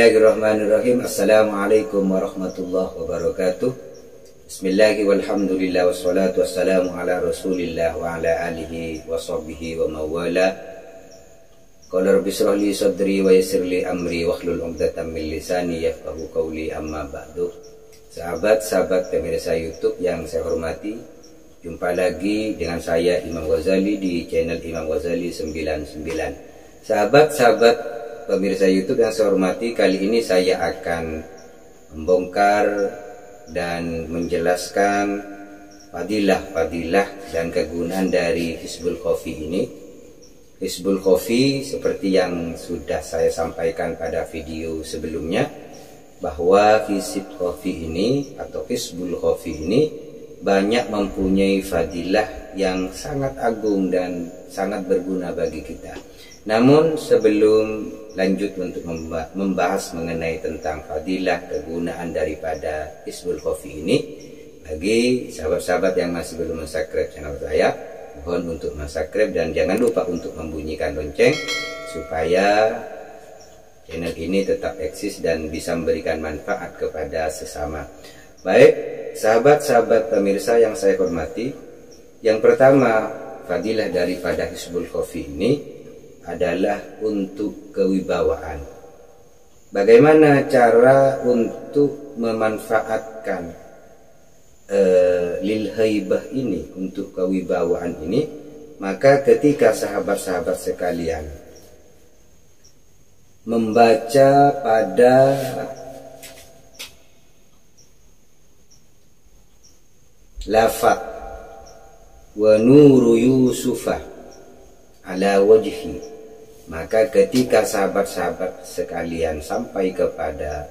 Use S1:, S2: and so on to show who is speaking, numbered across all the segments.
S1: Bismillahirrahmanirrahim. Assalamualaikum warahmatullahi wabarakatuh. Bismillahi walhamdulillah wassalatu wassalamu ala rasulillah wa ala alihi wa sahbihi wa mawala. Qala rabbi shrah li sadri wa yassir li amri wahlul 'uqdatam min lisani yafqahu qawli, amma ba'du. Sahabat-sahabat pemirsa YouTube yang saya hormati, jumpa lagi dengan saya Imam Ghazali di channel Imam Ghazali 99. Sahabat-sahabat pemirsa YouTube yang saya hormati, kali ini saya akan membongkar dan menjelaskan fadilah-fadilah dan kegunaan dari Hizbul Khofi ini. Hizbul Khofi seperti yang sudah saya sampaikan pada video sebelumnya, bahwa Hizbul Khofi ini atau Hizbul Khofi ini banyak mempunyai fadilah yang sangat agung dan sangat berguna bagi kita. Namun sebelum lanjut untuk membahas mengenai tentang fadilah kegunaan daripada Hizbul Khofi ini, bagi sahabat-sahabat yang masih belum subscribe channel saya, mohon untuk subscribe dan jangan lupa untuk membunyikan lonceng supaya channel ini tetap eksis dan bisa memberikan manfaat kepada sesama. Baik, sahabat-sahabat pemirsa yang saya hormati, yang pertama fadilah daripada Hizbul Khofi ini adalah untuk kewibawaan. Bagaimana cara untuk memanfaatkan lil haibah ini, untuk kewibawaan ini? Maka ketika sahabat-sahabat sekalian membaca pada lafaz wa nuru Yusufah ala wajhi, maka ketika sahabat-sahabat sekalian sampai kepada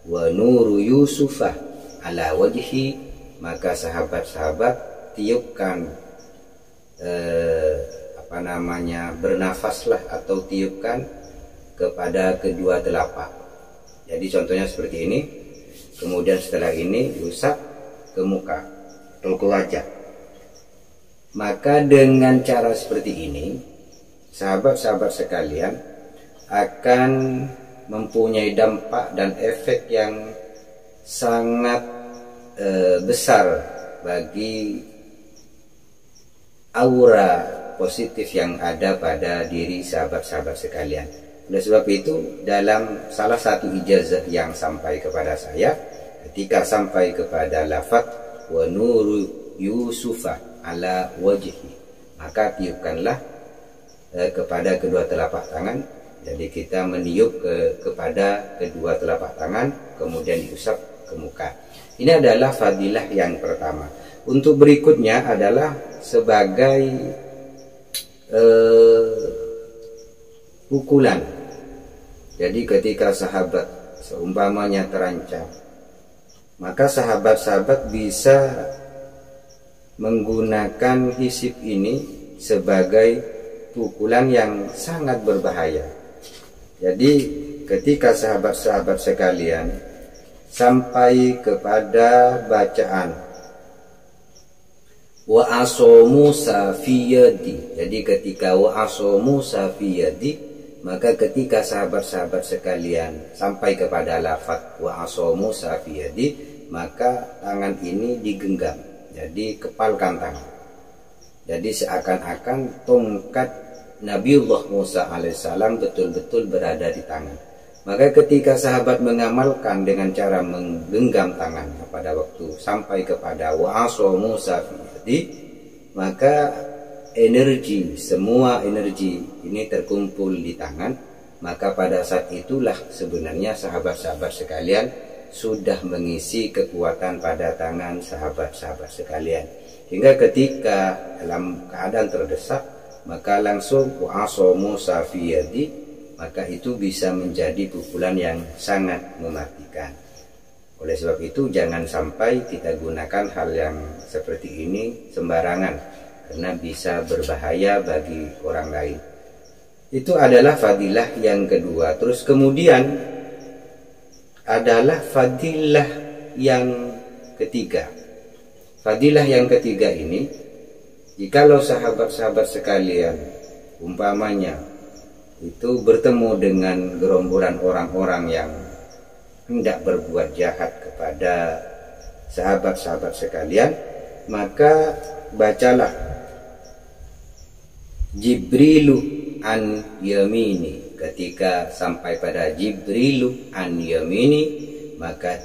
S1: wa nuru Yusufah ala wajhi, maka sahabat-sahabat tiupkan bernafaslah atau tiupkan kepada kedua telapak. Jadi contohnya seperti ini. Kemudian setelah ini diusap ke muka atau ke wajah. Maka dengan cara seperti ini, sahabat-sahabat sekalian akan mempunyai dampak dan efek yang sangat besar bagi aura positif yang ada pada diri sahabat-sahabat sekalian. Oleh sebab itu, dalam salah satu ijazah yang sampai kepada saya, ketika sampai kepada lafaz wa nuru Yusufah ala wajhi, maka tiupkanlah kepada kedua telapak tangan. Jadi kita meniup kepada kedua telapak tangan, kemudian diusap ke muka. Ini adalah fadilah yang pertama. Untuk berikutnya adalah sebagai pukulan. Jadi ketika sahabat seumpamanya terancam, maka sahabat-sahabat bisa menggunakan hisib ini sebagai pukulan yang sangat berbahaya. Jadi ketika sahabat-sahabat sekalian sampai kepada bacaan wa asomu safiyadi, jadi ketika wa asomu safiyadi, maka ketika sahabat-sahabat sekalian sampai kepada lafaz wa asomu safiyadi, maka tangan ini digenggam, jadi kepalkan tangan. Jadi seakan-akan tongkat Nabiullah Musa alaihissalam betul-betul berada di tangan. Maka ketika sahabat mengamalkan dengan cara menggenggam tangan pada waktu sampai kepada wa'aso Musa fi, maka semua energi ini terkumpul di tangan. Maka pada saat itulah sebenarnya sahabat-sahabat sekalian sudah mengisi kekuatan pada tangan sahabat-sahabat sekalian. Hingga ketika dalam keadaan terdesak, maka langsung wa'aso Musa fi yadi, maka itu bisa menjadi pukulan yang sangat mematikan. Oleh sebab itu jangan sampai kita gunakan hal yang seperti ini sembarangan, karena bisa berbahaya bagi orang lain. Itu adalah fadilah yang kedua. Terus kemudian adalah fadilah yang ketiga. Fadilah yang ketiga ini, jikalau sahabat-sahabat sekalian umpamanya itu bertemu dengan gerombolan orang-orang yang hendak berbuat jahat kepada sahabat-sahabat sekalian, maka bacalah Jibrilu an yamini. Ketika sampai pada Jibrilu an yamini, maka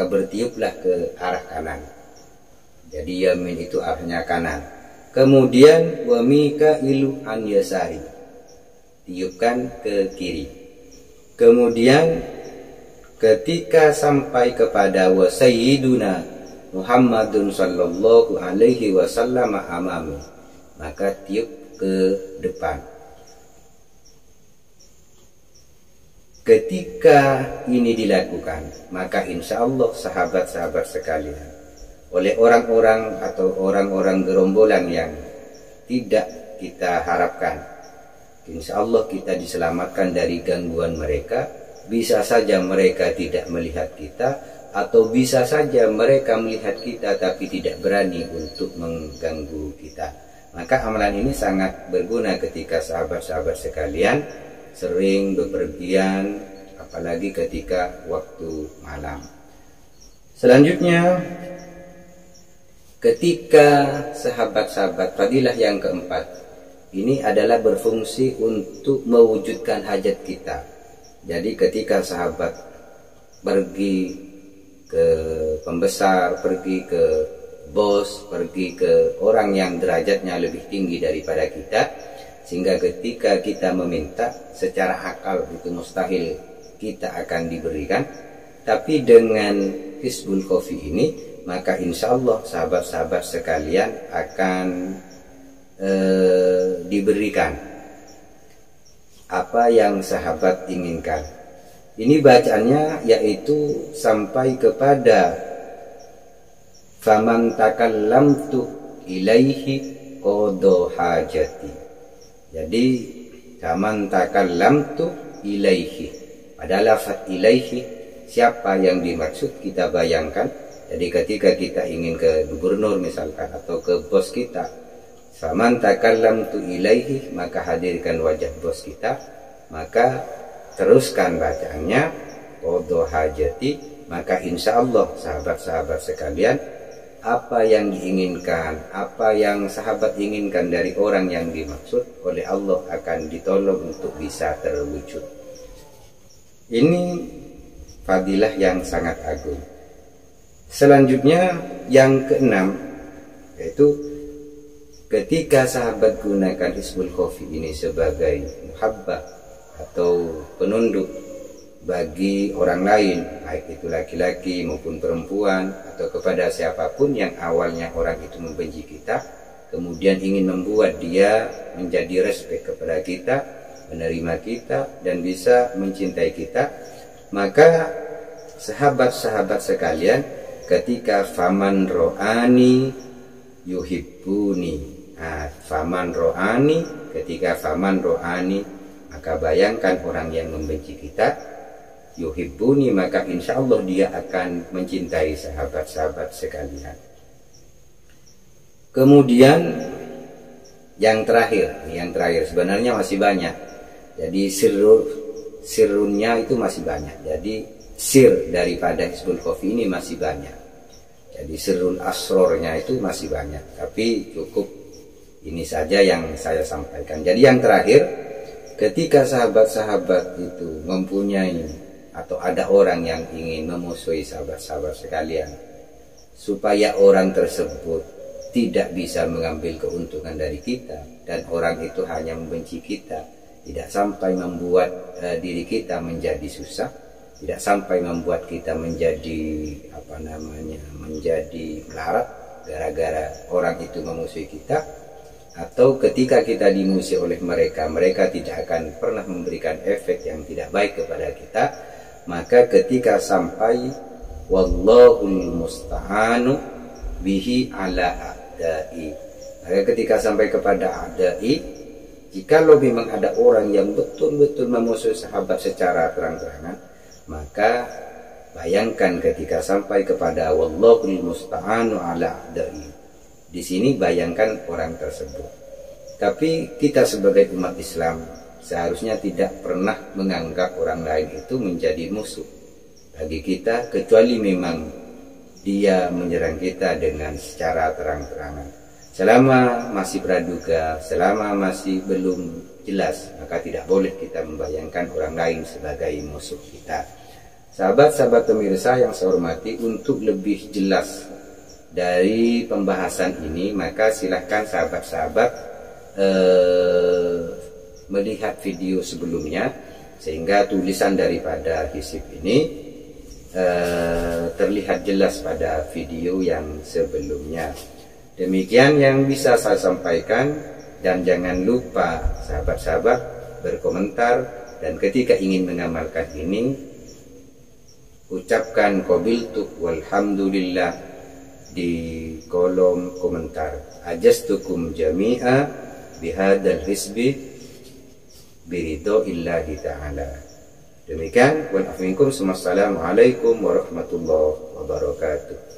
S1: bertiuplah ke arah kanan. Jadi yamin itu arahnya kanan. Kemudian wa Mikailu an yasari, tiupkan ke kiri. Kemudian ketika sampai kepada wa sayyiduna Muhammadun sallallahu alaihi wasallam amami, maka tiup ke depan. Ketika ini dilakukan, maka insya Allah sahabat-sahabat sekalian, oleh orang-orang atau orang-orang gerombolan yang tidak kita harapkan, insya Allah kita diselamatkan dari gangguan mereka. Bisa saja mereka tidak melihat kita, atau bisa saja mereka melihat kita tapi tidak berani untuk mengganggu kita. Maka amalan ini sangat berguna ketika sahabat-sahabat sekalian sering bepergian, apalagi ketika waktu malam. Selanjutnya, ketika sahabat-sahabat fadilah yang keempat, ini adalah berfungsi untuk mewujudkan hajat kita. Jadi ketika sahabat pergi ke pembesar, pergi ke bos, pergi ke orang yang derajatnya lebih tinggi daripada kita, sehingga ketika kita meminta secara akal itu mustahil kita akan diberikan. Tapi dengan Hizbul Khofi ini, maka insya Allah sahabat-sahabat sekalian akan diberikan apa yang sahabat inginkan. Ini bacaannya yaitu sampai kepada faman takallamtu ilaihi qada hajati. Jadi faman takallamtu ilaihi, pada lafaz ilaihi siapa yang dimaksud kita bayangkan. Jadi ketika kita ingin ke gubernur misalkan atau ke bos kita, faman takallamtu ilaihi, maka hadirkan wajah bos kita, maka teruskan bacaannya qada hajati, maka insya Allah sahabat-sahabat sekalian, apa yang diinginkan, apa yang sahabat inginkan dari orang yang dimaksud oleh Allah akan ditolong untuk bisa terwujud. Ini fadilah yang sangat agung. Selanjutnya yang keenam, yaitu ketika sahabat gunakan Hizbul Khofi ini sebagai muhabbah atau penunduk bagi orang lain, baik itu laki-laki maupun perempuan, atau kepada siapapun yang awalnya orang itu membenci kita, kemudian ingin membuat dia menjadi respek kepada kita, menerima kita, dan bisa mencintai kita, maka sahabat-sahabat sekalian, ketika faman ro'ani yuhibbuni, faman ro'ani, ketika faman ro'ani, maka bayangkan orang yang membenci kita, yuhibbuni, maka insya Allah dia akan mencintai sahabat-sahabat sekalian. Kemudian yang terakhir sebenarnya masih banyak. Jadi sirunnya itu masih banyak. Jadi sir daripada Hizbul Khofi ini masih banyak. Jadi sirul asrornya itu masih banyak. Tapi cukup ini saja yang saya sampaikan. Jadi yang terakhir, ketika sahabat-sahabat itu mempunyai atau ada orang yang ingin memusuhi sahabat-sahabat sekalian, supaya orang tersebut tidak bisa mengambil keuntungan dari kita, dan orang itu hanya membenci kita, tidak sampai membuat diri kita menjadi susah, tidak sampai membuat kita menjadi menjadi melarat gara-gara orang itu memusuhi kita, atau ketika kita dimusuhi oleh mereka, mereka tidak akan pernah memberikan efek yang tidak baik kepada kita. Maka ketika sampai wallahul musta'anu bihi ala a'dai, maka ketika sampai kepada a'dai, jika memang ada orang yang betul-betul memusuhi sahabat secara terang-terangan, maka bayangkan ketika sampai kepada wallahul musta'anu ala a'dai, di sini bayangkan orang tersebut. Tapi kita sebagai umat Islam seharusnya tidak pernah menganggap orang lain itu menjadi musuh bagi kita, kecuali memang dia menyerang kita dengan secara terang-terangan. Selama masih praduga, selama masih belum jelas, maka tidak boleh kita membayangkan orang lain sebagai musuh kita. Sahabat-sahabat pemirsa yang saya hormati, untuk lebih jelas dari pembahasan ini, maka silahkan sahabat-sahabat melihat video sebelumnya, sehingga tulisan daripada hizib ini terlihat jelas pada video yang sebelumnya. Demikian yang bisa saya sampaikan, dan jangan lupa sahabat-sahabat berkomentar, dan ketika ingin mengamalkan ini, ucapkan qabiltu walhamdulillah di kolom komentar. Ajastukum jami'a bihadal hisbi biridho illahi ta'ala. Demikian, wal afu minkum. Assalamualaikum warahmatullahi wabarakatuh.